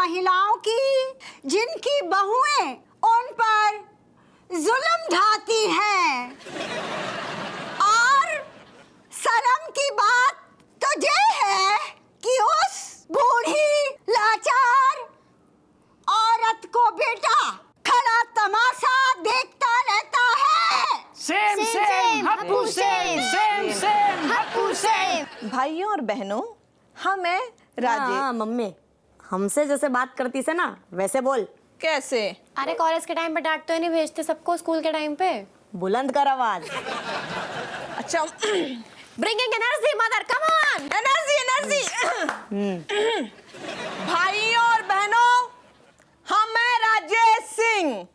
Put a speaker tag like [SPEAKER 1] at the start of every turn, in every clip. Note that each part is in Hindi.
[SPEAKER 1] महिलाओं की, जिनकी बहुएं उन पर जुल्म ढाती हैं। और शर्म की बात तो ये है कि उस बूढ़ी लाचार औरत को बेटा खड़ा तमाशा देखता रहता है।
[SPEAKER 2] Same same Happu same same same Happu same.
[SPEAKER 3] भाइयों और बहनों, हम है राजे।
[SPEAKER 4] हाँ मम्मी, हमसे जैसे बात करती से ना वैसे बोल।
[SPEAKER 3] कैसे?
[SPEAKER 5] अरे कॉलेज के टाइम पे डांट तो नहीं भेजते सबको स्कूल के टाइम पे।
[SPEAKER 4] बुलंद कर आवाज।
[SPEAKER 3] अच्छा
[SPEAKER 5] bringing energy mother, come on.
[SPEAKER 3] Energy. भाइयों और बहनों, हम है राजेश सिंह।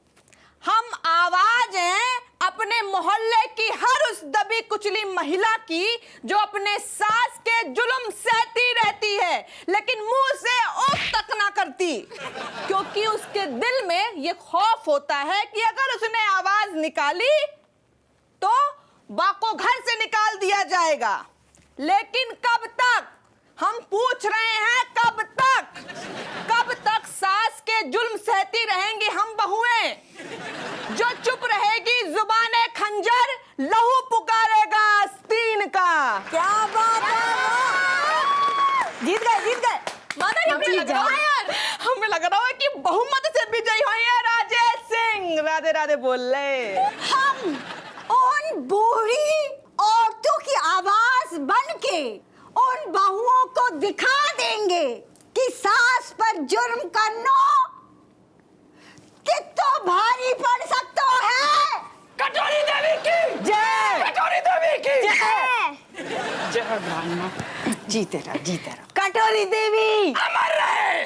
[SPEAKER 3] हम आवाज हैं अपने मोहल्ले की हर उस दबी कुचली महिला की जो अपने सास के जुल्म सहती रहती है, लेकिन मुंह से उफ तक ना करती, क्योंकि उसके दिल में ये खौफ होता है कि अगर उसने आवाज निकाली तो बाको घर से निकाल दिया जाएगा। लेकिन कब तक? हम पूछ रहे हैं, कब तक? कब तक सास के जुल्म सहती रहेंगी हम बहुएं? जो चुप रहेगी जुबाने खंजर, लहू पुकारेगा आस्तीन का।
[SPEAKER 4] क्या बात है, जीत गए।
[SPEAKER 3] माता हमें लग रहा है कि बहुमत से विजयी हुई है राजेश सिंह। राधे राधे बोल ले।
[SPEAKER 1] हम उन बूढ़ी औरतों की आवाज बनके उन बहुओं को दिखा देंगे कि सास पर जुर्म करना कितना भारी पड़ सकता है।
[SPEAKER 2] कटोरी देवी की
[SPEAKER 4] जय।
[SPEAKER 2] कटोरी देवी की
[SPEAKER 4] जय।
[SPEAKER 2] जय ब्राह्मण।
[SPEAKER 4] जीते रहो कटोरी देवी।
[SPEAKER 2] अमर रहे।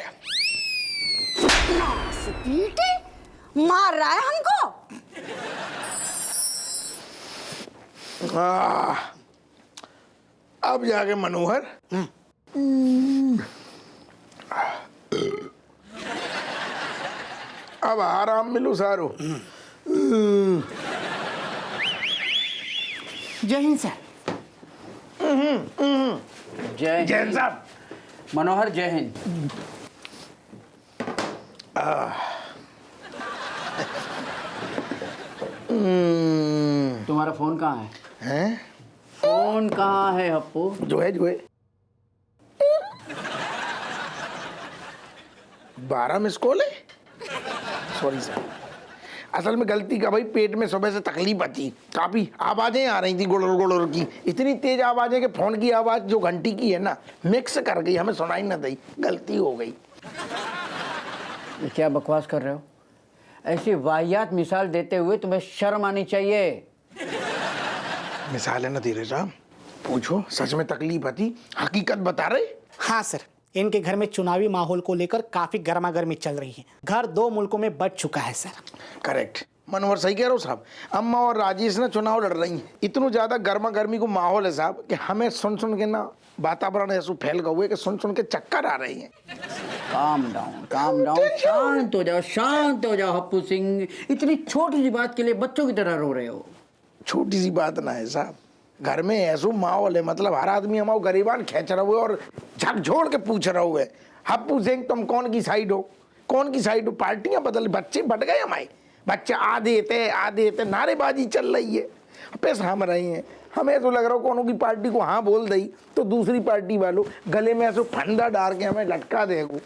[SPEAKER 1] पीटे मार रहा है हमको।
[SPEAKER 6] अब जाके मनोहर अब आराम मिलो सारो।
[SPEAKER 7] जय हिंद सर।
[SPEAKER 2] जय
[SPEAKER 6] जैन साहब।
[SPEAKER 2] मनोहर, जय हिंद। तुम्हारा फोन कहाँ है?
[SPEAKER 6] हैं?
[SPEAKER 2] फोन कहाँ है हप्पू?
[SPEAKER 6] जो है 12 मिस कॉल है। सॉरी सर, असल में गलती का भाई, पेट में सुबह से तकलीफ आती, काफी आवाजें आ रही थी गुड़र गुड़र की, इतनी तेज आवाजें कि फोन की आवाज जो घंटी की है ना मिक्स कर गई, हमें सुनाई ना दी, गलती हो गई।
[SPEAKER 2] ये क्या बकवास कर रहे हो? ऐसी वाहियात मिसाल देते हुए तुम्हें शर्म आनी चाहिए।
[SPEAKER 6] मिसाल है ना धीरे साहब, पूछो, सच में तकलीफ आती, हकीकत बता रहे।
[SPEAKER 7] हाँ सर, इनके घर में चुनावी माहौल को लेकर काफी गर्मागर्मी चल रही है। घर 2 मुल्कों में बट चुका है सर।
[SPEAKER 6] करेक्ट, मनोहर सही कह रहे हो साहब। अम्मा और राजेश ना चुनाव लड़ रही हैं, इतनी ज्यादा गर्मा गर्मी को माहौल है साहब कि हमें सुन सुन के ना वातावरण ऐसा फैल गया हुआ है कि सुन सुन के चक्कर आ रही हैं।
[SPEAKER 2] काम डाउन, शांत हो जाओ हप्पू सिंह। इतनी छोटी सी बात के लिए बच्चों की तरह रो रहे हो।
[SPEAKER 6] छोटी सी बात ना है साहब, घर में ऐसा माहौल है, मतलब हर आदमी हमारे गरीबान खींच रहा हुआ और झकझोड़ के पूछ रहा हुआ है, हप्पू सिंह तुम कौन की साइड हो, कौन की साइड हो। पार्टियां बदल, बच्चे बट गए हमारे, बच्चे आधे थे, नारेबाजी चल रही है, पैसा हम रहे हैं। हमें तो लग रहा हो कौन की पार्टी को हाँ बोल दी तो दूसरी पार्टी वालों गले में ऐसा फंदा डाल के हमें लटका देगो।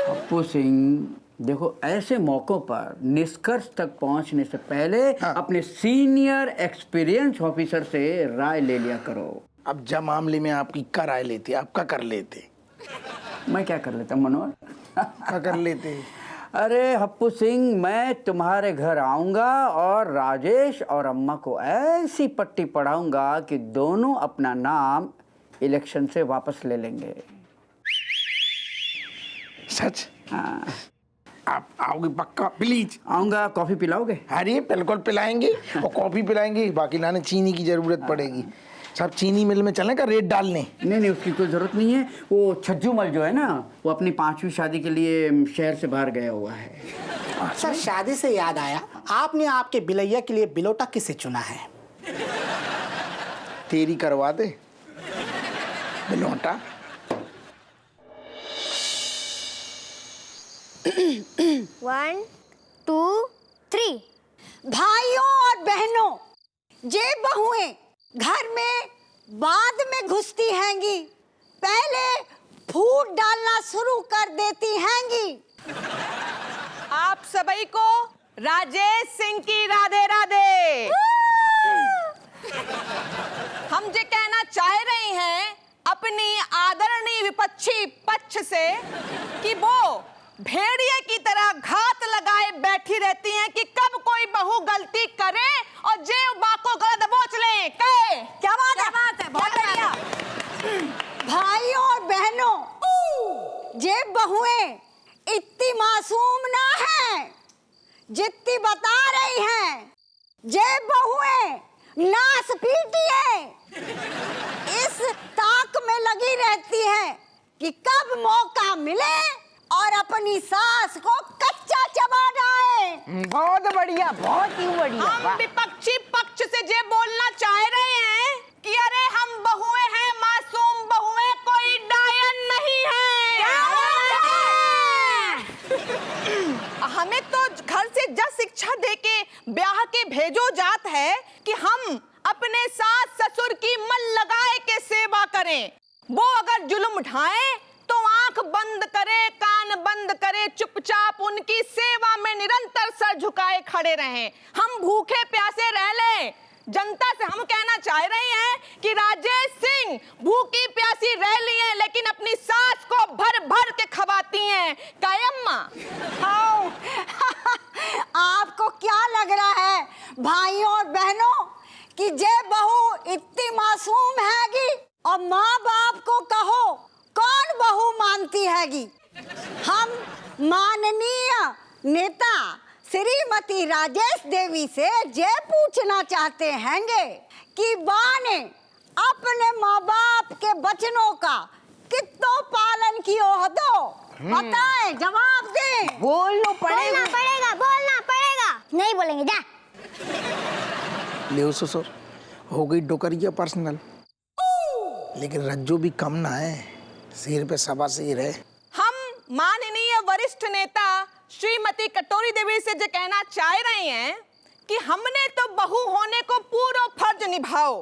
[SPEAKER 2] हप्पू सिंह देखो, ऐसे मौकों पर निष्कर्ष तक पहुंचने से पहले अपने सीनियर एक्सपीरियंस ऑफिसर से राय ले लिया करो।
[SPEAKER 6] अब जब मामले में आपकी क्या राय लेते, आप क्या कर लेते?
[SPEAKER 2] मैं क्या कर लेता मनोहर?
[SPEAKER 6] क्या कर लेते?
[SPEAKER 2] अरे हप्पू सिंह, मैं तुम्हारे घर आऊंगा और राजेश और अम्मा को ऐसी पट्टी पढ़ाऊंगा कि दोनों अपना नाम इलेक्शन से वापस ले लेंगे।
[SPEAKER 6] सच?
[SPEAKER 2] हाँ।
[SPEAKER 6] आप आओगे पक्का? प्लीज।
[SPEAKER 2] आऊंगा। कॉफी पिलाओगे?
[SPEAKER 6] अरे बिल्कुल पिलाएंगे, और कॉफी पिलाएंगे, बाकी लाने चीनी की जरूरत पड़ेगी। सब चीनी मिल में चलें का रेट डालने?
[SPEAKER 2] नहीं, उसकी कोई जरूरत नहीं है। वो छज्जू मल जो है ना, वो अपनी 5वीं शादी के लिए शहर से बाहर गया हुआ है।
[SPEAKER 7] सर, शादी से याद आया, आपने आपके बिलैया के लिए बिलोटा किसे चुना है?
[SPEAKER 6] तेरी करवा दे बिलोटा।
[SPEAKER 5] 1 2 3।
[SPEAKER 1] भाइयों और बहनों, जे बहुएं घर में बाद में घुसती हैंगी, पहले फूट डालना शुरू कर देती हैंगी।
[SPEAKER 3] आप सभी को राजेश सिंह की राधे राधे। हम ये कहना चाह रहे हैं अपनी आदरणीय विपक्षी पक्ष से कि वो भेड़िए की तरह घात लगाए बैठी रहती हैं कि कब कोई बहू गलती करे और जे बाको गला दबोच ले।
[SPEAKER 1] क्या बात है, बहुत बढ़िया। भाइयों और बहनों, जे बहुएं इतनी मासूम ना हैं जितनी बता रही हैं। जे बहुएं नास पीटिए इस ताक में लगी रहती हैं कि कब मौका मिले और अपनी सास को कच्चा चबा जाए।
[SPEAKER 6] बहुत बढ़िया, बहुत ही बढ़िया।
[SPEAKER 3] हम विपक्षी पक्ष से ये बोलना चाह रहे हैं कि अरे हम बहुएं हैं, मासूम बहुएं, कोई डायन नहीं है। हमें तो घर से जब शिक्षा देके ब्याह के भेजो जात है कि हम अपने सास ससुर की मन लगाए के सेवा करें। वो अगर जुल्म उठाए तो आंख बंद करे, कान बंद करे, चुपचाप उनकी सेवा में निरंतर सर झुकाए खड़े रहें। हम भूखे प्यासे रह लें। जनता से हम कहना चाह रहे हैं कि राजेश सिंह भूखी प्यासी रह ली हैं लेकिन अपनी सास को भर भर के खवाती हैं। कायम्मा
[SPEAKER 1] आपको क्या लग रहा है भाइयों और बहनों कि जे बहू इतनी मासूम हैगी और माँ बाप को कहो कौन बहू मानती हैगी? हम माननीय नेता श्रीमती राजेश देवी से ये पूछना चाहते हैंगे कि बा ने अपने माँ बाप के वचनों का कितना पालन किया हो तो बताएं, जवाब दें।
[SPEAKER 6] बोलना
[SPEAKER 5] बोलना पड़ेगा। नहीं बोलेंगे जा।
[SPEAKER 6] ले ससुर, हो गई डोकरिया पर्सनल, लेकिन रज्जू भी कम ना है, सिर पे सवा सिर है।
[SPEAKER 3] हम माननीय वरिष्ठ नेता श्रीमती कटोरी देवी से जो कहना चाह रहे हैं कि हमने तो बहू होने को पूरा फर्ज निभाओ।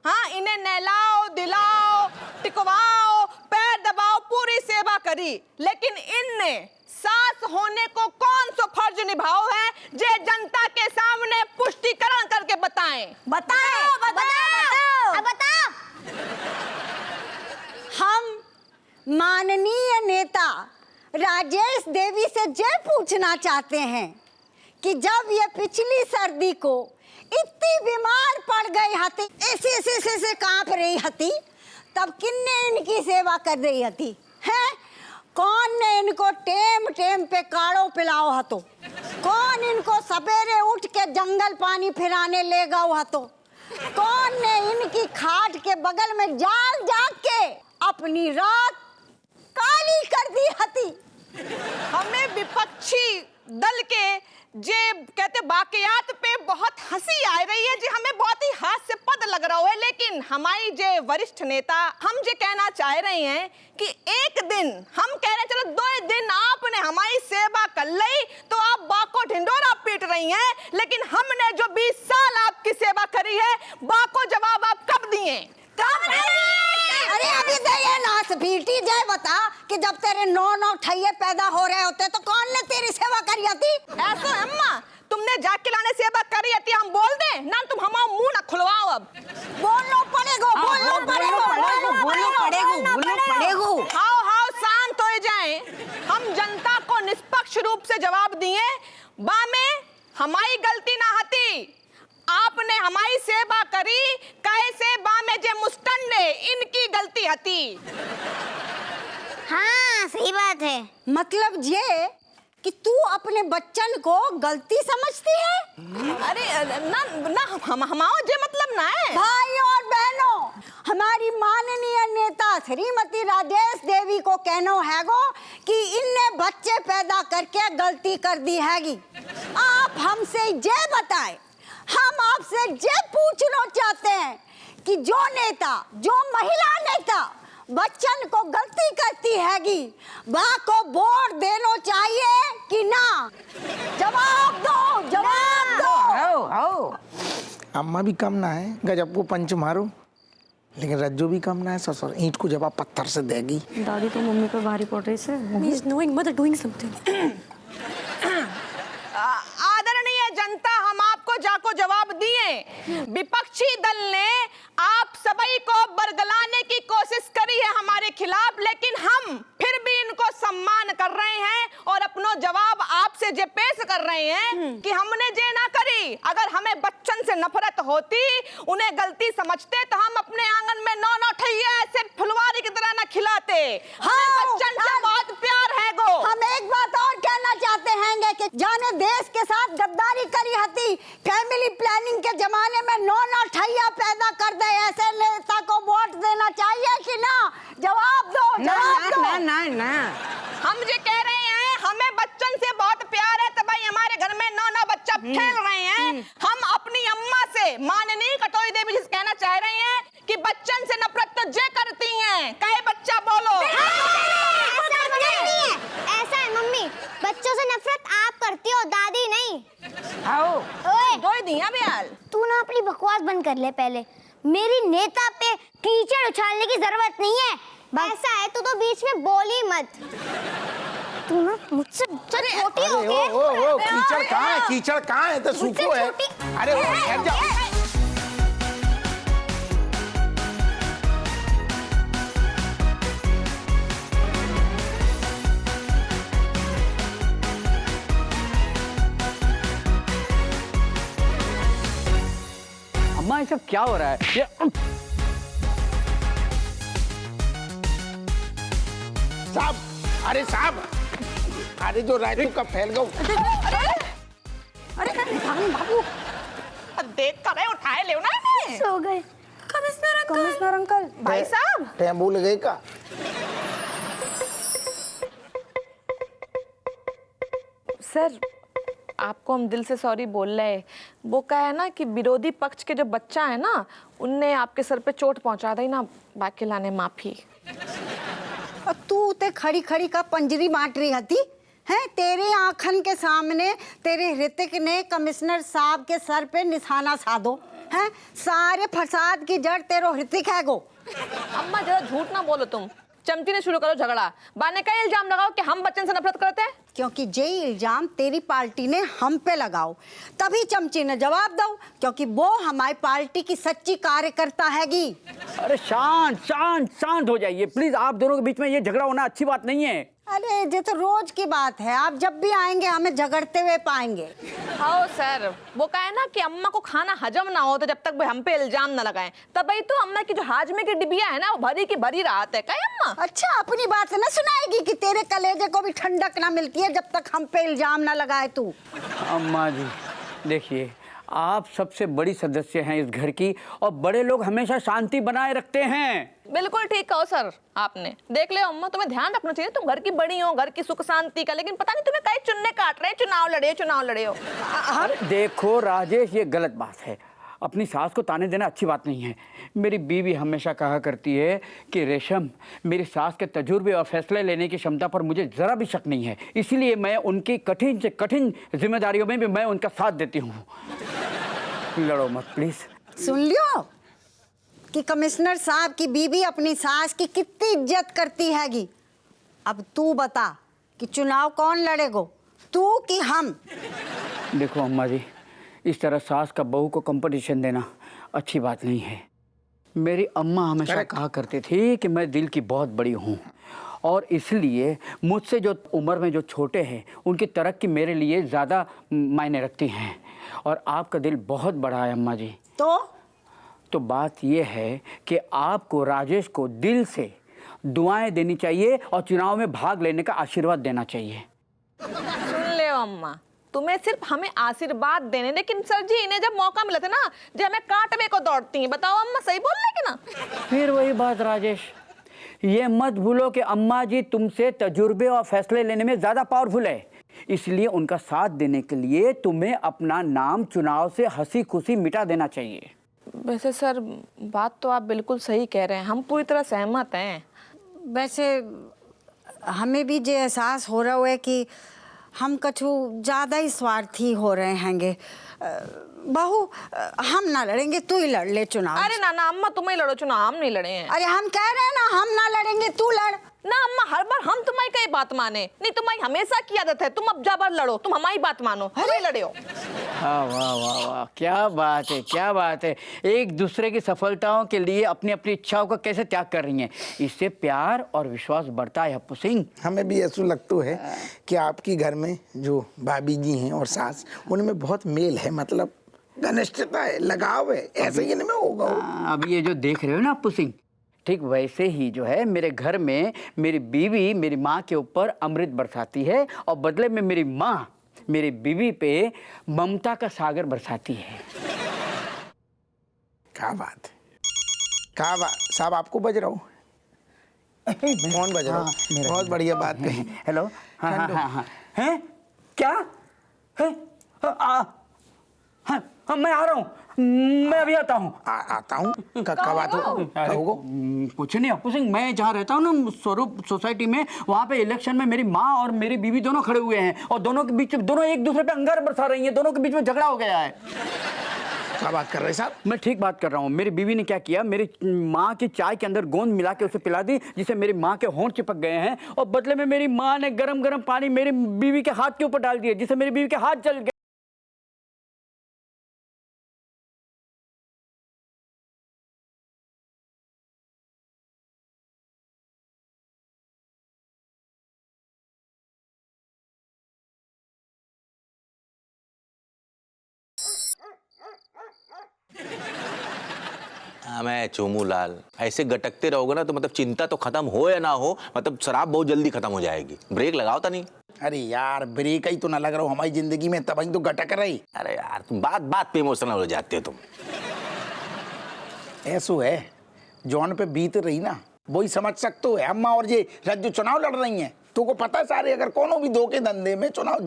[SPEAKER 3] हाँ, इन्हें नहलाओ, दिलाओ, टिकवाओ, पैर दबाओ, पूरी सेवा करी, लेकिन इनने सास होने को कौन सा फर्ज निभाओ है जे जनता के सामने पुष्टिकरण करके बताएं।
[SPEAKER 5] बताओ।
[SPEAKER 1] हम माननीय नेता राजेश देवी से ये पूछना चाहते हैं कि जब ये पिछली सर्दी को इतनी बीमार पड़ गई हती, ऐसे कांप रही हती, तब किन्ने इनकी सेवा कर रही हती हैं? कौन ने इनको टेम पे काढ़ो पिलाओ हतो? कौन इनको सवेरे उठ के जंगल पानी फिराने ले गओ हतो? कौन ने इनकी खाट के बगल में जाग के अपनी रात काली कर दी हती?
[SPEAKER 3] हमें विपक्षी दल के जे कहते वाकयात पे बहुत हंसी आ रही है, जी हमें बहुत ही हास्यास्पद लग रहा है, लेकिन हमारी जे वरिष्ठ नेता हम जे कहना चाह रहे हैं कि एक दिन हम कह रहे हैं चलो 2 दिन आपने हमारी सेवा कर ली तो आप बाको ढिंडोरा पीट रही हैं, लेकिन हमने जो 20 साल आपकी सेवा करी है बाको जवाब आप कब दिए?
[SPEAKER 1] अरे अभी तो ये नास पीटी जाए बता कि जब तेरे 9 ठैये पैदा हो रहे होते तो कौन ने तेरी सेवा करी थी?
[SPEAKER 3] ऐसा अम्मा तुमने जाके लाने सेवा करी थी, हम बोल दे ना, तुम हमारा मुंह ना खुलवाओ। अब
[SPEAKER 1] बोलना पड़ेगा।
[SPEAKER 3] हाओ शांत हो जाए। हम जनता को निष्पक्ष रूप से जवाब दिए। बा में हमारी गलती ना हती, आपने हमारी सेवा करी, कैसे बा में जे मुस्टंडे इनकी गलती हती।
[SPEAKER 5] हाँ सही बात है।
[SPEAKER 1] मतलब ये कि तू अपने बच्चन को गलती समझती है?
[SPEAKER 3] अरे ना हमारा जे मतलब ना है।
[SPEAKER 1] भाइयों और बहनों, हमारी माननीय नेता श्रीमती राजेश देवी को कहना हैगो कि इनने बच्चे पैदा करके गलती कर दी हैगी। आप हमसे ये बताएं, हम आपसे ये पूछना चाहते हैं कि जो नेता, जो महिला नेता बच्चन को गलती करती हैगी, बा को वोट देना चाहिए कि ना? जवाब दो, जवाब दो।
[SPEAKER 3] आओ आओ।
[SPEAKER 6] अम्मा भी कम ना है, गजब को पंच मारो, लेकिन रज्जो भी कम ना है। ससुर ईंट को जवाब पत्थर से देगी।
[SPEAKER 4] दादी तो मम्मी पे भारी पड़ रही है।
[SPEAKER 5] Mommy is knowing mother doing something.
[SPEAKER 3] आदरणीय जनता, हम आपको जाको जवाब दिए। विपक्षी दल ने आप सभी को बरगलाने की कोशिश करी है हमारे खिलाफ, लेकिन हम फिर भी इनको सम्मान कर रहे हैं और अपनो जवाब आपसे जे पेश कर रहे हैं कि हमने जे ना करी। अगर हमें बच्चन से नफरत होती, उन्हें गलती समझते, तो हम अपने आंगन में नौ ठैया ऐसे फुलवारी की तरह ना खिलाते। हमें बच्चन से बहुत प्यार है गो।
[SPEAKER 1] हम एक बात और कहना चाहते हैं कि जाने देश के साथ गद्दारी करी हती, फैमिली प्लानिंग के जमाने में नौ ठैया पैदा कर दे, ऐसे नेता को वोट देना चाहिए कि ना? जवाब दो, जवाब दो।
[SPEAKER 3] ना हम जे कह रहे हैं हमें बच्चन से बहुत प्यार है, तो भाई हमारे घर में नौ बच्चा खेल रहे हैं। हम अपनी अम्मा से, माननीय कटोरी देवी जी से कहना चाह रहे हैं कि बच्चन से नफरत तो जे करती हैं। कहे बच्चा बोलो।
[SPEAKER 8] ऐसा है मम्मी, बच्चों से नफरत आप करती हो, दादी नहीं।
[SPEAKER 3] आओ
[SPEAKER 8] ओए,
[SPEAKER 3] दो दिया ब्याल।
[SPEAKER 8] तू ना अपनी बकवास बंद कर ले पहले। मेरी नेता पे कीचड़ उछालने की जरूरत नहीं है। ऐसा है तू तो बीच में बोली मत। तू ना मुझसे छोटी हो
[SPEAKER 6] अरे ओ कीचड़ कहाँ है? कीचड़ कहाँ है? तो सूखो है। अरे ओ ठहर जाओ।
[SPEAKER 2] अम्मा ये सब क्या हो रहा है? ये
[SPEAKER 6] साहब, अरे साहब, अरे जो रायतू का फैल गया।
[SPEAKER 1] अरे बाबू,
[SPEAKER 3] देख कर उठाए ले ना।
[SPEAKER 8] सो गए।
[SPEAKER 1] Commissioner uncle.
[SPEAKER 3] भाई साहब,
[SPEAKER 6] टेम्पू लगे का?
[SPEAKER 3] सर आपको हम दिल से सॉरी बोल रहे हैं। वो क्या है ना कि विरोधी पक्ष के जो बच्चा है ना, उनने आपके सर पे चोट पहुंचा दी ना, बाकी लाने माफी।
[SPEAKER 1] और तू ते खड़ी खड़ी का पंजरी बांट रही हती है? तेरे आंखन के सामने तेरे ऋतिक ने कमिश्नर साहब के सर पे निशाना साधो है। सारे फसाद की जड़ तेरो ऋतिक है गो।
[SPEAKER 3] अम्मा जरा झूठ ना बोलो तुम। चमची ने शुरू करो झगड़ा, बाने का इल्जाम लगाओ कि हम बच्चन से नफरत करते हैं।
[SPEAKER 1] क्योंकि जे इल्जाम तेरी पार्टी ने हम पे लगाओ, तभी चमची ने जवाब दो, क्योंकि वो हमारी पार्टी की सच्ची कार्यकर्ता हैगी।
[SPEAKER 2] अरे शांत शांत शांत हो जाइए प्लीज। आप दोनों के बीच में ये झगड़ा होना अच्छी बात नहीं है।
[SPEAKER 1] अरे ये तो रोज की बात है, आप जब भी आएंगे हमें झगड़ते हुए पाएंगे।
[SPEAKER 3] हाँ सर, वो क्या है ना कि अम्मा को खाना हजम ना हो तो जब तक वो हम पे इल्जाम ना लगाएं, तभी तो अम्मा की जो हाजमे की डिबिया है ना, वो भरी की भरी राहत है। क्या अम्मा?
[SPEAKER 1] अच्छा, अपनी बात ना सुनाएगी कि तेरे कलेजे को भी ठंडक ना मिलती है जब तक हम पे इल्जाम ना लगाए तू।
[SPEAKER 2] अम्मा जी देखिए, आप सबसे बड़ी सदस्य हैं इस घर की, और बड़े लोग हमेशा शांति बनाए रखते हैं।
[SPEAKER 3] बिल्कुल ठीक कहो सर आपने। देख ले अम्मा, तुम्हें ध्यान रखना चाहिए, तुम घर की बड़ी हो, घर की सुख शांति का, लेकिन पता नहीं तुम्हें कई चुन्ने काट रहे, चुनाव लड़े हो।
[SPEAKER 2] अरे देखो राजेश, ये गलत बात है। अपनी सास को ताने देना अच्छी बात नहीं है। मेरी बीवी हमेशा कहा करती है कि रेशम, मेरी सास के तजुर्बे और फैसले लेने की क्षमता पर मुझे ज़रा भी शक नहीं है, इसलिए मैं उनकी कठिन से कठिन जिम्मेदारियों में भी मैं उनका साथ देती हूँ। लड़ो मत प्लीज़।
[SPEAKER 1] सुन लियो कि कमिश्नर साहब की बीवी अपनी सास की कितनी इज्जत करती हैगी। अब तू बता कि चुनाव कौन लड़ेगो, तू कि हम?
[SPEAKER 2] देखो अम्मा जी, इस तरह सास का बहू को कंपटीशन देना अच्छी बात नहीं है। मेरी अम्मा हमेशा कहा करती थी कि मैं दिल की बहुत बड़ी हूँ, और इसलिए मुझसे जो उम्र में जो छोटे हैं उनकी तरक्की मेरे लिए ज़्यादा मायने रखती हैं। और आपका दिल बहुत बड़ा है अम्मा जी। तो बात यह है कि आपको राजेश को दिल से दुआएं देनी चाहिए और चुनाव में भाग लेने का आशीर्वाद देना चाहिए।
[SPEAKER 3] सुन ले अम्मा, तुम्हें सिर्फ हमें आशीर्वाद देने, लेकिन सर जी इन्हें जब मौका मिला था ना, जब हमें काटने को दौड़ती हैं। बताओ अम्मा, सही बोल रहे कि ना?
[SPEAKER 2] फिर वही बात राजेश, ये मत भूलो कि अम्मा जी तुमसे तजुर्बे और फैसले लेने में ज़्यादा पावरफुल है, इसलिए उनका साथ देने के लिए तुम्हें अपना नाम चुनाव से हंसी खुशी मिटा देना चाहिए।
[SPEAKER 3] वैसे सर बात तो आप बिल्कुल सही कह रहे हैं, हम पूरी तरह सहमत हैं,
[SPEAKER 1] वैसे हमें भी जो एहसास हो रहा है कि हम कछु ज़्यादा ही स्वार्थी हो रहे हैंगे। बहू, हम ना लड़ेंगे, तू ही लड़ ले चुनाव।
[SPEAKER 3] अरे ना ना अम्मा, तुम ही लड़ो चुनाव, हम नहीं लड़े हैं।
[SPEAKER 1] अरे हम कह रहे हैं ना, हम ना लड़ेंगे, तू लड़।
[SPEAKER 3] ना अम्मा, हर बार हम तुम्हारी कई बात माने नहीं, तुम्हारी हमेशा की आदत है, तुम अब जा बार लड़ो, तुम हमारी बात मानो, तुम ही लड़े हो।
[SPEAKER 2] वाह वाह वाह वाह, क्या बात है, क्या बात है। एक दूसरे की सफलताओं के लिए अपनी अपनी इच्छाओं का कैसे त्याग कर रही हैं। इससे प्यार और विश्वास बढ़ता है हप्पू सिंह।
[SPEAKER 6] हमें भी ऐसा लगता है कि आपकी घर में जो भाभी जी हैं और सास, उनमें बहुत मेल है, मतलब घनिष्ठता है, लगाव है, ऐसे ही इनमें होगा।
[SPEAKER 2] अभी ये जो देख रहे हो ना हप्पू सिंह, ठीक वैसे ही जो है मेरे घर में मेरी बीवी मेरी माँ के ऊपर अमृत बरसाती है और बदले में मेरी माँ मेरी बीवी पे ममता का सागर बरसाती है।
[SPEAKER 6] क्या बात है, क्या बात साहब, आपको बज रहा हूँ? कौन बज रहा हूँ? बहुत बढ़िया बात है।
[SPEAKER 2] हेलो, हाँ हाँ हाँ हाँ, हैं क्या है? हाँ, मैं आ रहा हूँ, मैं अभी आता हूँ।
[SPEAKER 6] आता हूँ, कब आते हो?
[SPEAKER 2] कुछ नहीं हप्पू सिंह, मैं जहाँ रहता हूँ ना स्वरूप सोसाइटी में, वहाँ पे इलेक्शन में मेरी माँ और मेरी बीवी दोनों खड़े हुए हैं और दोनों के बीच, दोनों एक दूसरे पे अंगार बरसा रही हैं, दोनों के बीच में झगड़ा हो गया है।
[SPEAKER 6] क्या बात कर रहे साहब?
[SPEAKER 2] मैं ठीक बात कर रहा हूँ। मेरी बीवी ने क्या किया, मेरी माँ की चाय के अंदर गोंद मिला के उसे पिला दी, जिससे मेरी माँ के होंठ चिपक गए हैं और बदले में मेरी माँ ने गरम गरम पानी मेरी बीवी के हाथ के ऊपर डाल दिया, जिससे मेरी बीवी के हाथ जल गए।
[SPEAKER 9] हाँ, मैं चोमू लाल, ऐसे गटकते रहोगे ना तो मतलब चिंता तो खत्म हो या ना हो, मतलब शराब बहुत जल्दी खत्म हो जाएगी। ब्रेक लगाओ था नहीं?
[SPEAKER 6] अरे यार, ब्रेक ही तो ना लग रहा हो हमारी जिंदगी में, तब ही तो गटक रही।
[SPEAKER 9] अरे यार, तुम बात बात पे इमोशनल हो जाते हो तुम।
[SPEAKER 6] ऐसो है, जॉन पे बीत रही ना, वही समझ सकते हो। अम्मा और ये रज्जू चुनाव लड़ रही हैं, तुमको पता है सारे, अगर कोनो भी दो के धंधे में चुनाव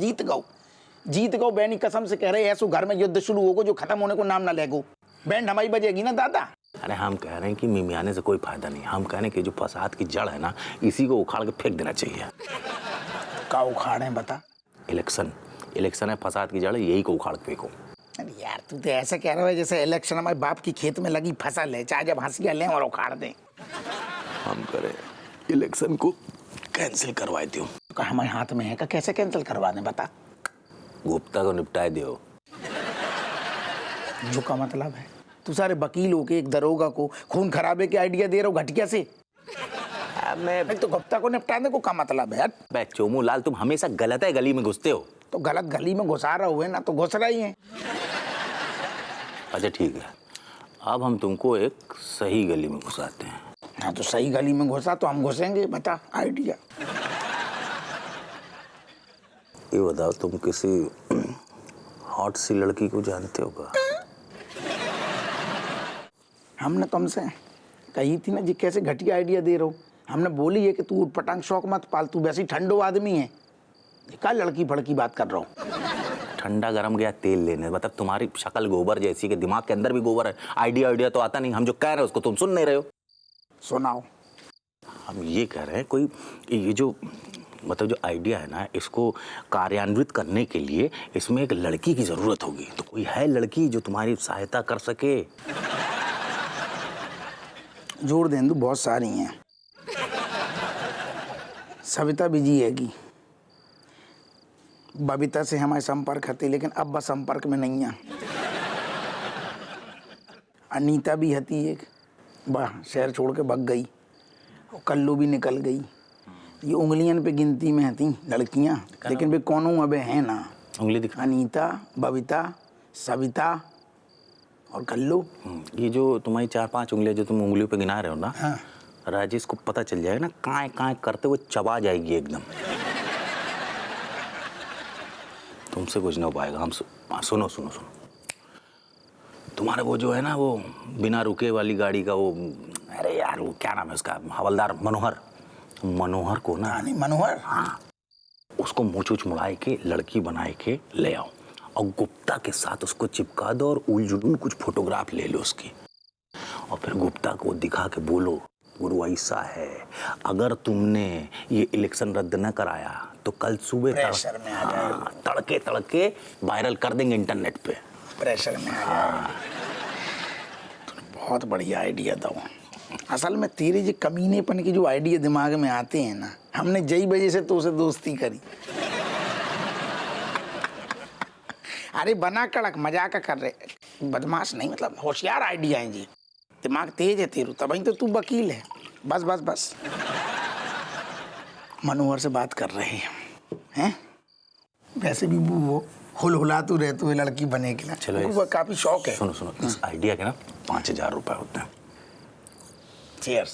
[SPEAKER 6] जीत गो बहनी कसम से कह रहे, ऐसो घर में युद्ध शुरू होगा जो खत्म होने को नाम ना लेगो। बैंड हमारी बजेगी ना दादा।
[SPEAKER 9] अरे हम कह रहे हैं कि मिमियाने से कोई फायदा नहीं, हम कह रहे हैं कि जो फसाद की जड़ है ना, इसी को उखाड़ के फेंक देना चाहिए।
[SPEAKER 6] का उखाड़े बता?
[SPEAKER 9] इलेक्शन है, फसाद की जड़ है, यही को उखाड़ के फेंको।
[SPEAKER 6] अरे यार, तू तो ऐसे कह रहा है जैसे इलेक्शन हमारे बाप की खेत में लगी फसल है, चाहे जब हंसिया लें और उखाड़ दें।
[SPEAKER 9] हम करें इलेक्शन को कैंसिल करवाए दो।
[SPEAKER 6] तो हमारे हाथ में है का, कैसे कैंसिल करवा दें बता?
[SPEAKER 9] गुप्ता को निपटाए दो।
[SPEAKER 6] जो का मतलब है, तू सारे वकील हो के एक दरोगा को खून खराबे के आइडिया दे रहा हो घटिया से। मैं तो गुप्ता को निपटाने को का मतलब है यार?
[SPEAKER 9] बे चोमू लाल, तुम हमेशा गलत है गली में घुसते हो।
[SPEAKER 6] तो गलत गली में घुसा रहा हुए ना, तो घुस रही है।
[SPEAKER 9] अच्छा ठीक है, अब हम तुमको एक सही गली में घुसाते हैं।
[SPEAKER 6] हाँ, तो सही गली में घुसा तो हम घुसेंगे, बता आइडिया।
[SPEAKER 9] ये बताओ, तुम किसी हॉट सी लड़की को जानते हो क्या?
[SPEAKER 6] हमने तुमसे कही थी ना जी, कैसे घटिया आइडिया दे रहे हो। हमने बोली है कि तू उठपटांग शौक मत पाल, तू वैसे ही ठंडो आदमी है। क्या लड़की फड़की बात कर रहा हूँ?
[SPEAKER 9] ठंडा गरम गया तेल लेने, मतलब तुम्हारी शक्ल गोबर जैसी कि दिमाग के अंदर भी गोबर है। आइडिया तो आता नहीं, हम जो कह रहे हैं उसको तुम सुन नहीं रहे हो।
[SPEAKER 6] सुनाओ।
[SPEAKER 9] हम ये कह रहे हैं, कोई ये जो मतलब जो आइडिया है ना, इसको कार्यान्वित करने के लिए इसमें एक लड़की की जरूरत होगी। तो कोई है लड़की जो तुम्हारी सहायता कर सके?
[SPEAKER 6] जोड़ दें तो बहुत सारी हैं। सविता बिजी हैगी, बबीता से हमारे संपर्क हते, लेकिन अब बस संपर्क में नहीं है। अनीता भी हती एक, वाह शहर छोड़ के भग गई। और कल्लू भी निकल गई। ये उंगलियन पे गिनती में हती लड़कियां, लेकिन वे कौनों अबे हैं ना।
[SPEAKER 9] उंगली दिखा।
[SPEAKER 6] अनीता, बबीता, सविता और कल्लू।
[SPEAKER 9] ये जो तुम्हारी 4-5 उंगलियां जो तुम उंगलियों पे गिना रहे हो ना,
[SPEAKER 6] हाँ।
[SPEAKER 9] राजेश को पता चल जाएगा ना, काए काए करते हुए चबा जाएगी एकदम। तुमसे कुछ नहीं हो पाएगा। हम सुनो सुनो सुनो, तुम्हारा वो जो है ना, वो बिना रुके वाली गाड़ी का वो, अरे यार वो क्या नाम है उसका, हवलदार मनोहर को ना।
[SPEAKER 6] नहीं मनोहर,
[SPEAKER 9] हाँ, उसको मूछ मुड़ाए के लड़की बनाए के ले आओ और गुप्ता के साथ उसको चिपका दो और उलझुल कुछ फोटोग्राफ ले लो उसकी, और फिर गुप्ता को दिखा के बोलो गुरु ऐसा है, अगर तुमने ये इलेक्शन रद्द न कराया तो कल सुबह
[SPEAKER 6] प्रेशर में आ जाए।
[SPEAKER 9] तड़के तड़के वायरल कर देंगे इंटरनेट पे।
[SPEAKER 6] प्रेशर में आ जाए। बहुत बढ़िया आइडिया दो। असल में तेरे जो कमीनेपन की जो आइडिया दिमाग में आते हैं ना, हमने जई वजह से तो उसे दोस्ती करी। अरे बना कड़क, मजाक कर रहे, बदमाश नहीं, मतलब होशियार आइडिया है जी, दिमाग तेज है तेरू, तभी तो तू वकील है। बस बस बस। मनोहर से बात कर रहे हैं? वैसे भी वो हुलहुलातू रहते हुए लड़की बनेगी ना,
[SPEAKER 9] चलो
[SPEAKER 6] वो काफी शौक है।
[SPEAKER 9] सुनो सुनो, इस आइडिया के ना 5,000 रुपए होते हैं।
[SPEAKER 6] चीयर्स।